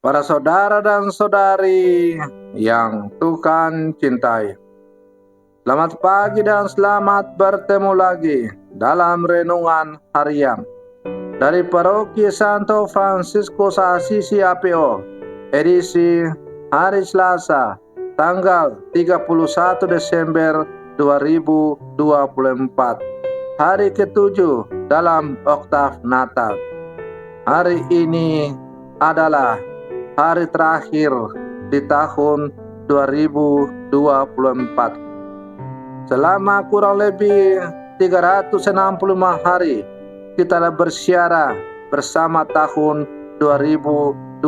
Para saudara dan saudari yang Tuhan cintai, selamat pagi dan selamat bertemu lagi dalam renungan harian dari Paroki Santo Fransiskus Assisi APO, edisi hari Selasa, tanggal 31 Desember 2024, hari ke-7 dalam oktav Natal. Hari ini adalah hari terakhir di tahun 2024. Selama kurang lebih 365 hari kita telah bersiara bersama tahun 2024.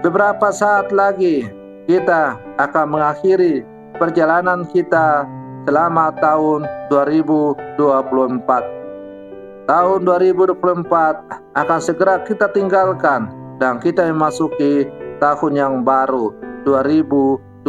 Beberapa saat lagi kita akan mengakhiri perjalanan kita selama tahun 2024. Tahun 2024 akan segera kita tinggalkan dan kita memasuki tahun yang baru 2025.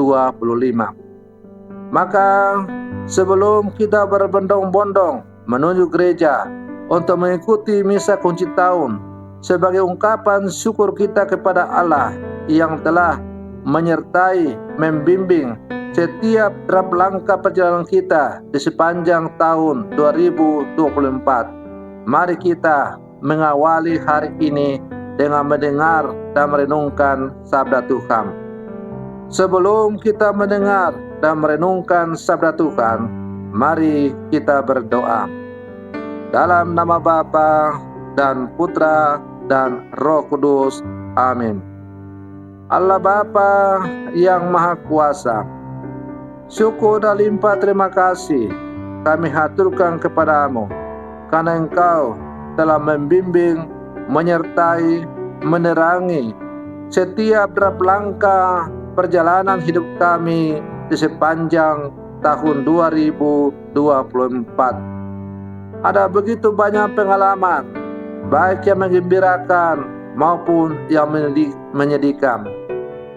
Maka sebelum kita berbondong-bondong menuju gereja untuk mengikuti misa kunci tahun sebagai ungkapan syukur kita kepada Allah yang telah menyertai, membimbing setiap derap langkah perjalanan kita di sepanjang tahun 2024. Mari kita mengawali hari ini dengan mendengar dan merenungkan sabda Tuhan. Sebelum kita mendengar dan merenungkan sabda Tuhan, mari kita berdoa. Dalam nama Bapa dan Putra dan Roh Kudus. Amin. Allah Bapa yang Maha Kuasa, syukur dan limpah terima kasih kami haturkan kepadamu, karena Engkau telah membimbing, menyertai, menerangi setiap derap langkah perjalanan hidup kami di sepanjang tahun 2024. Ada begitu banyak pengalaman, baik yang menggembirakan maupun yang menyedihkan.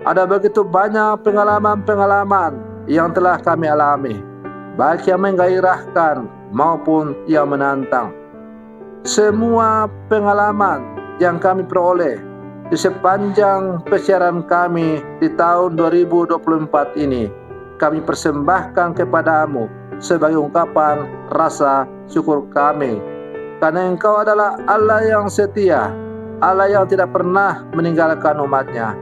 Ada begitu banyak pengalaman-pengalaman yang telah kami alami, baik yang menggairahkan maupun yang menantang. Semua pengalaman yang kami peroleh di sepanjang persiaran kami di tahun 2024 ini, kami persembahkan kepadamu sebagai ungkapan rasa syukur kami, karena Engkau adalah Allah yang setia, Allah yang tidak pernah meninggalkan umatnya,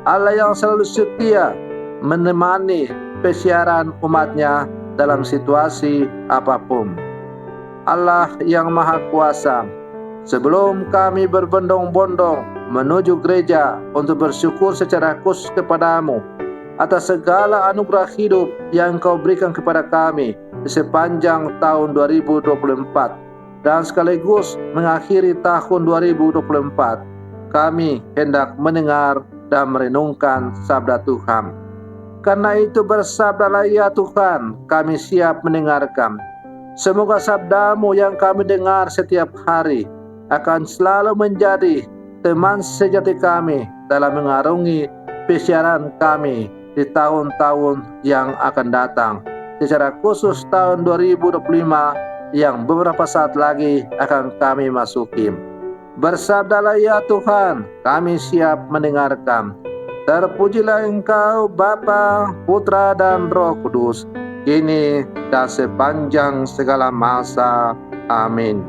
Allah yang selalu setia menemani persiaran umatnya dalam situasi apapun. Allah yang Maha Kuasa, sebelum kami berbondong-bondong menuju gereja untuk bersyukur secara khusus kepadamu atas segala anugerah hidup yang Engkau berikan kepada kami di sepanjang tahun 2024 dan sekaligus mengakhiri tahun 2024, kami hendak mendengar dan merenungkan sabda Tuhan. Karena itu bersabdalah ya Tuhan, kami siap mendengarkan. Semoga sabdamu yang kami dengar setiap hari akan selalu menjadi teman sejati kami dalam mengarungi persiaran kami di tahun-tahun yang akan datang, secara khusus tahun 2025 yang beberapa saat lagi akan kami masuki. Bersabdalah ya Tuhan, kami siap mendengarkan. Terpujilah Engkau Bapa, Putra dan Roh Kudus, kini dan sepanjang segala masa. Amin.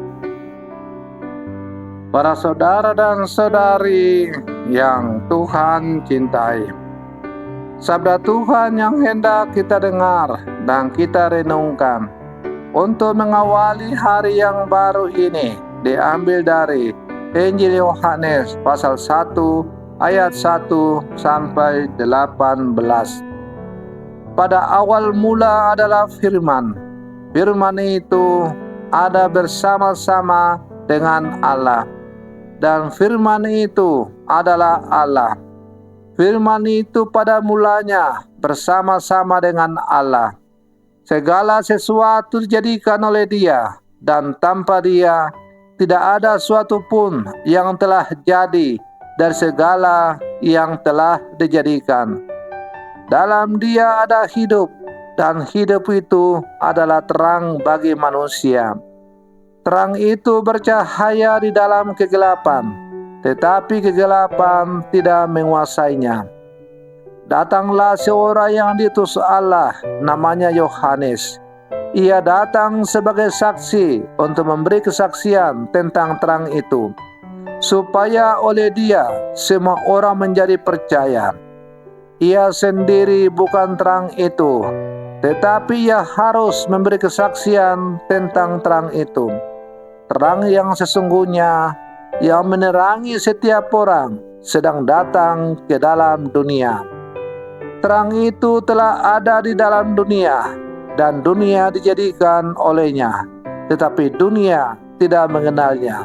Para saudara dan saudari yang Tuhan cintai, sabda Tuhan yang hendak kita dengar dan kita renungkan untuk mengawali hari yang baru ini diambil dari Injil Yohanes pasal 1 ayat 1 sampai 18. Pada awal mula adalah firman. Firman itu ada bersama-sama dengan Allah, dan firman itu adalah Allah. Firman itu pada mulanya bersama-sama dengan Allah. Segala sesuatu dijadikan oleh Dia, dan tanpa Dia tidak ada suatu pun yang telah jadi dari segala yang telah dijadikan. Dalam Dia ada hidup, dan hidup itu adalah terang bagi manusia. Terang itu bercahaya di dalam kegelapan, tetapi kegelapan tidak menguasainya. Datanglah seorang yang diutus Allah, namanya Yohanes. Ia datang sebagai saksi untuk memberi kesaksian tentang terang itu, supaya oleh dia semua orang menjadi percaya. Ia sendiri bukan terang itu, tetapi ia harus memberi kesaksian tentang terang itu. Terang yang sesungguhnya yang menerangi setiap orang sedang datang ke dalam dunia. Terang itu telah ada di dalam dunia, dan dunia dijadikan olehnya, tetapi dunia tidak mengenalnya.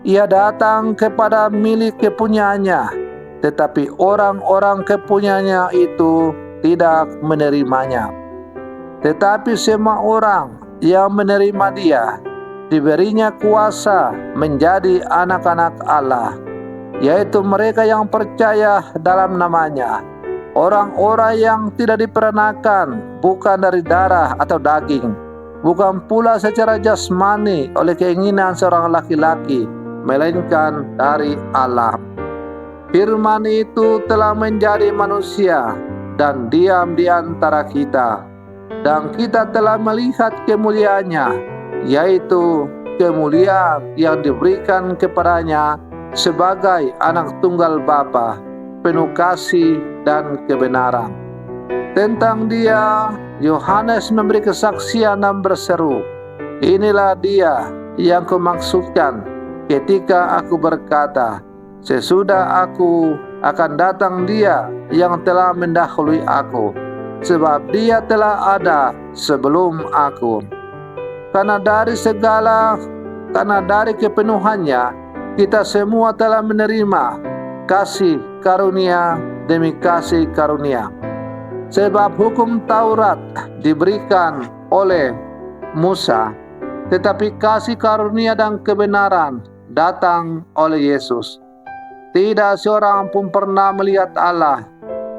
Ia datang kepada milik kepunyaannya, tetapi orang-orang kepunyaannya itu tidak menerimanya. Tetapi semua orang yang menerima dia, diberinya kuasa menjadi anak-anak Allah, yaitu mereka yang percaya dalam namanya. Orang-orang yang tidak diperanakan bukan dari darah atau daging, bukan pula secara jasmani oleh keinginan seorang laki-laki, melainkan dari Allah. Firman itu telah menjadi manusia dan diam di antara kita, dan kita telah melihat kemuliaannya, yaitu kemuliaan yang diberikan kepadanya sebagai anak tunggal Bapa, penuh kasih dan kebenaran. Tentang dia, Yohanes memberi kesaksian dan berseru, "Inilah dia yang kumaksudkan ketika aku berkata, sesudah aku akan datang dia yang telah mendahului aku, sebab dia telah ada sebelum aku." Karena dari kepenuhannya, kita semua telah menerima kasih karunia demi kasih karunia. Sebab hukum Taurat diberikan oleh Musa, tetapi kasih karunia dan kebenaran datang oleh Yesus. Tidak seorang pun pernah melihat Allah,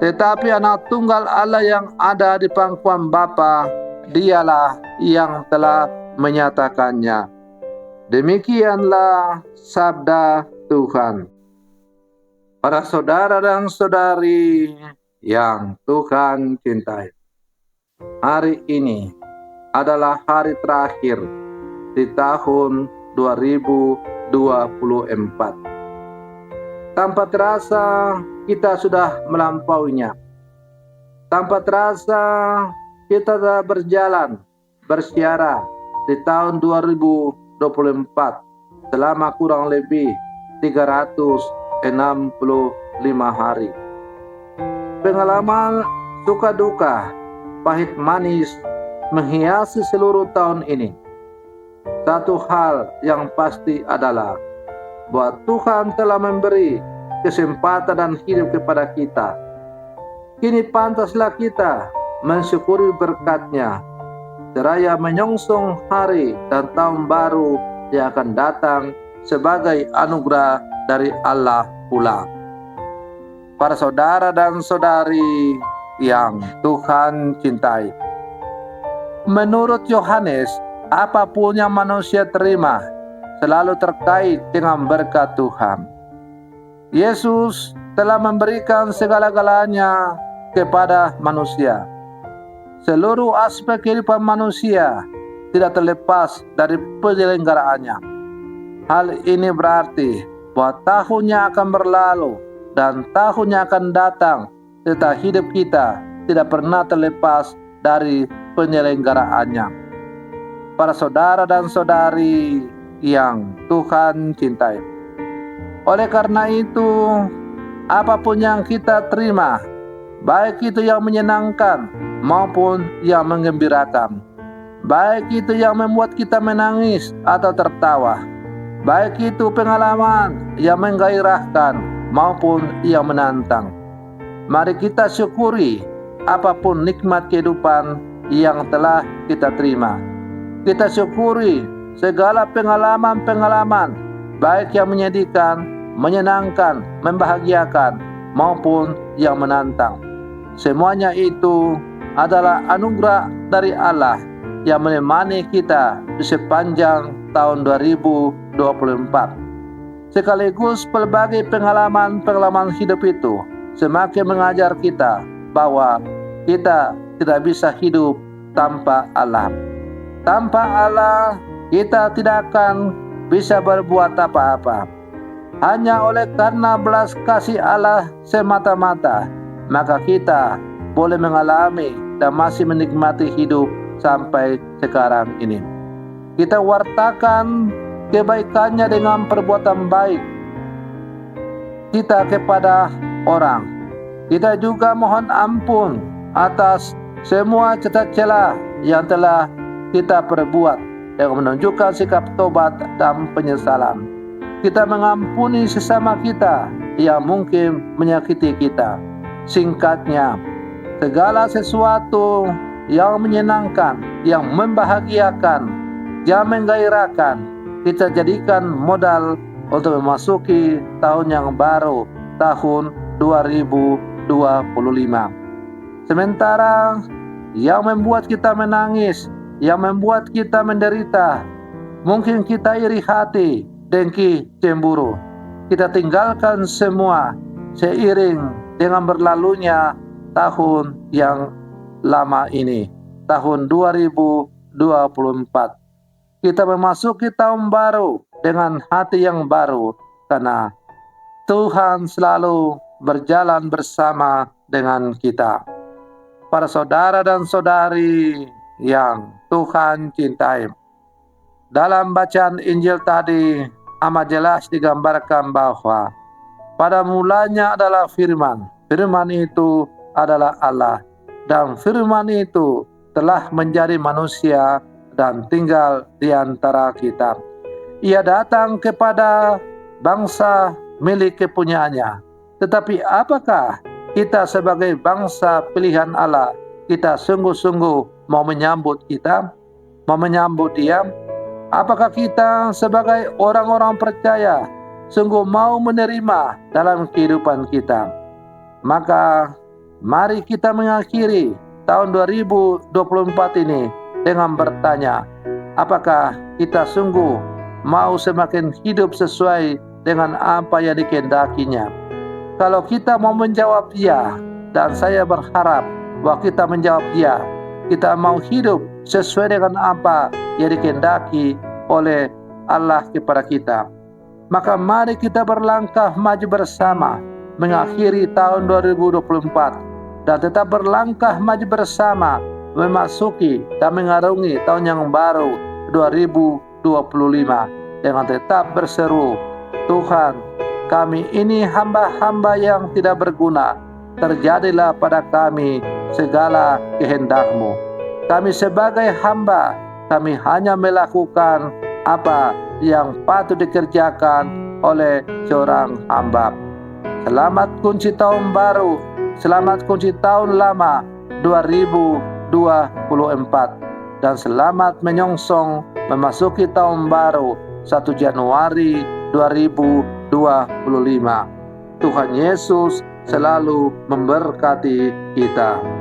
tetapi anak tunggal Allah yang ada di pangkuan Bapa, dialah yang telah menyatakannya. Demikianlah sabda Tuhan. Para saudara dan saudari yang Tuhan cintai, hari ini adalah hari terakhir di tahun 2024. Tanpa terasa kita sudah melampauinya. Tanpa terasa kita telah berjalan bersiara di tahun 2024 selama kurang lebih 365 hari. Pengalaman suka duka, pahit manis menghiasi seluruh tahun ini. Satu hal yang pasti adalah bahwa Tuhan telah memberi kesempatan dan hidup kepada kita. Kini pantaslah kita mensyukuri berkat-Nya, seraya menyongsong hari dan tahun baru yang akan datang sebagai anugerah dari Allah pula. Para saudara dan saudari yang Tuhan cintai, menurut Yohanes, apapun yang manusia terima selalu terkait dengan berkat Tuhan. Yesus telah memberikan segala-galanya kepada manusia. Seluruh aspek kehidupan manusia tidak terlepas dari penyelenggaraannya. Hal ini berarti bahwa tahunnya akan berlalu dan tahunnya akan datang, tetapi hidup kita tidak pernah terlepas dari penyelenggaraannya. Para saudara dan saudari yang Tuhan cintai, oleh karena itu, apapun yang kita terima, baik itu yang menyenangkan maupun yang menggembirakan, baik itu yang membuat kita menangis atau tertawa, baik itu pengalaman yang menggairahkan maupun yang menantang, mari kita syukuri apapun nikmat kehidupan yang telah kita terima. Kita syukuri segala pengalaman-pengalaman, baik yang menyedihkan, menyenangkan, membahagiakan, maupun yang menantang. Semuanya itu adalah anugerah dari Allah yang menemani kita di sepanjang tahun 2024. sekaligus pelbagai pengalaman-pengalaman hidup itu semakin mengajar kita bahwa kita tidak bisa hidup tanpa Allah. Tanpa Allah, kita tidak akan bisa berbuat apa-apa. Hanya oleh karena belas kasih Allah semata-mata, maka kita boleh mengalami dan masih menikmati hidup sampai sekarang ini. Kita wartakan kebaikannya dengan perbuatan baik kita kepada orang. Kita juga mohon ampun atas semua cacat celah yang telah kita perbuat yang menunjukkan sikap tobat dan penyesalan. Kita mengampuni sesama kita yang mungkin menyakiti kita. Singkatnya, segala sesuatu yang menyenangkan, yang membahagiakan, yang menggairahkan, kita jadikan modal untuk memasuki tahun yang baru, tahun 2025. Sementara yang membuat kita menangis, yang membuat kita menderita, mungkin kita iri hati, dengki, cemburu, kita tinggalkan semua seiring dengan berlalunya tahun yang lama ini, tahun 2024. Kita memasuki tahun baru dengan hati yang baru, karena Tuhan selalu berjalan bersama dengan kita. Para saudara dan saudari yang Tuhan cintai, dalam bacaan Injil tadi amat jelas digambarkan bahwa pada mulanya adalah firman. Firman itu adalah Allah, dan firman itu telah menjadi manusia dan tinggal di antara kita. Ia datang kepada bangsa milik kepunyaannya. Tetapi apakah kita sebagai bangsa pilihan Allah, kita sungguh-sungguh mau menyambut kita? Mau menyambut Dia? Apakah kita sebagai orang-orang percaya sungguh mau menerima dalam kehidupan kita? Maka mari kita mengakhiri tahun 2024 ini dengan bertanya, apakah kita sungguh mau semakin hidup sesuai dengan apa yang dikehendakinya? Kalau kita mau menjawab ya, dan saya berharap bahwa kita menjawab ya, kita mau hidup sesuai dengan apa yang dikehendaki oleh Allah kepada kita, maka mari kita berlangkah maju bersama mengakhiri tahun 2024 dan tetap berlangkah maju bersama memasuki dan mengarungi tahun yang baru 2025 dengan tetap berseru, Tuhan, kami ini hamba-hamba yang tidak berguna, terjadilah pada kami segala kehendak-Mu. Kami sebagai hamba, kami hanya melakukan apa yang patut dikerjakan oleh seorang hamba. Selamat kunci tahun baru, selamat kunci tahun lama 2024, dan selamat menyongsong memasuki tahun baru 1 Januari 2025. Tuhan Yesus selalu memberkati kita.